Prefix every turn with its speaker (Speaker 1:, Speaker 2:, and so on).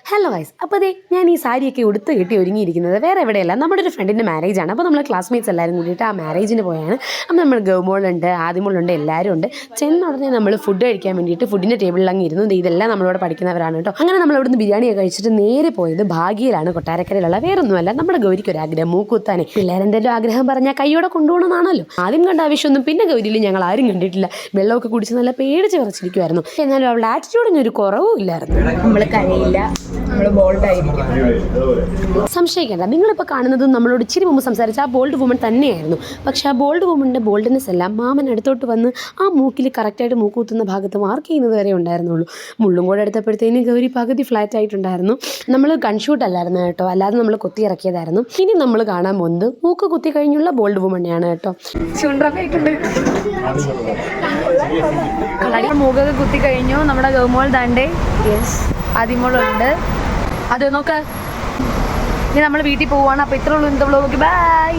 Speaker 1: Hello guys, അപ്പോൾ അതെ ഞാൻ ഈ സാരിയൊക്കെ ഉടുത്ത് കെട്ടി ഒരുങ്ങിയിരിക്കുന്നത് വേറെ എവിടെയല്ല, നമ്മുടെ ഒരു ഫ്രണ്ടിൻ്റെ മാരേജാണ്. അപ്പോൾ നമ്മൾ ക്ലാസ്മേറ്റ്സ് എല്ലാവരും കൂടിയിട്ട് ആ മാരേജിന് പോയാണ്. അപ്പോൾ നമ്മൾ ഗൗമോളുണ്ട്, ആദ്യമോളുണ്ട്, എല്ലാവരും ഉണ്ട്. ചെന്ന ഉടനെ നമ്മൾ ഫുഡ് കഴിക്കാൻ വേണ്ടിയിട്ട് ഫുഡിൻ്റെ ടേബിളിൽ അങ്ങ് ഇരുന്നു. ഇതെല്ലാം നമ്മളോട് പഠിക്കുന്നവരാണ് കേട്ടോ. അങ്ങനെ നമ്മൾ ഇവിടുന്ന് ബിരിയാണിയൊക്കെ കഴിച്ചിട്ട് നേരെ പോയത് ഭാഗ്യയിലാണ്, കൊട്ടാരക്കരയിലുള്ള. വേറൊന്നുമല്ല, നമ്മുടെ ഗൗരിക്ക് ഒരു ആഗ്രഹം, മൂക്കുത്താനെ. പിള്ളേരെന്തെങ്കിലും ആഗ്രഹം പറഞ്ഞാൽ കൈയോടെ കൊണ്ടുപോകണമെന്നാണല്ലോ. ആദ്യം കണ്ട ആവശ്യമൊന്നും പിന്നെ ഗൗരിയിൽ ഞങ്ങൾ ആരും കണ്ടിട്ടില്ല. വെള്ളമൊക്കെ കുടിച്ച് നല്ല പേടിച്ച് വിറച്ചിരിക്കുമായിരുന്നു. എന്നാലും അവളുടെ ആറ്റിറ്റ്യൂഡിന് ഒരു കുറവും ഇല്ലായിരുന്നു.
Speaker 2: നമ്മൾ കരയില്ല, നമ്മൾ ബോൾഡായിരിക്കും.
Speaker 1: സംശയിക്കേണ്ട, നിങ്ങളിപ്പോൾ കാണുന്നതും നമ്മളോട് ഇച്ചിരി മുമ്പ് സംസാരിച്ച ആ ബോൾഡ് വുമൺ തന്നെയായിരുന്നു. പക്ഷേ ആ ബോൾഡ് വുമണിൻ്റെ ബോൾഡ്നെസ് എല്ലാം മാമൻ അടുത്തോട്ട് വന്ന് ആ മൂക്കിൽ കറക്റ്റായിട്ട് മൂക്ക് കുത്തുന്ന ഭാഗത്ത് മാർക്ക് ചെയ്യുന്നത് വരെ ഉണ്ടായിരുന്നുള്ളൂ. മുള്ളും കൂടെ എടുത്തപ്പോഴത്തേനും ഗൗരി പകുതി ഫ്ലാറ്റ് ആയിട്ടുണ്ടായിരുന്നു. നമ്മൾ ഗൺഷൂട്ട് അല്ലായിരുന്നു കേട്ടോ, അല്ലാതെ നമ്മൾ കുത്തി ഇറക്കിയതായിരുന്നു. ഇനി നമ്മൾ കാണാൻ പോകുന്നത് മൂക്ക് കുത്തി കഴിഞ്ഞുള്ള ബോൾഡ് വുമണെയാണ് കേട്ടോ.
Speaker 2: മൂക്കൊക്കെ കുത്തി കഴിഞ്ഞു. നമ്മുടെ ഗൗമോൾ ദാണ്ടേ ആദ്യമോളുണ്ട്. അത് നോക്ക്. ഇനി നമ്മൾ വീട്ടിൽ പോവാണ്. അപ്പോൾ ഇത്രയുള്ളൂ ഇന്നത്തെ വ്ലോഗ്. ബൈ.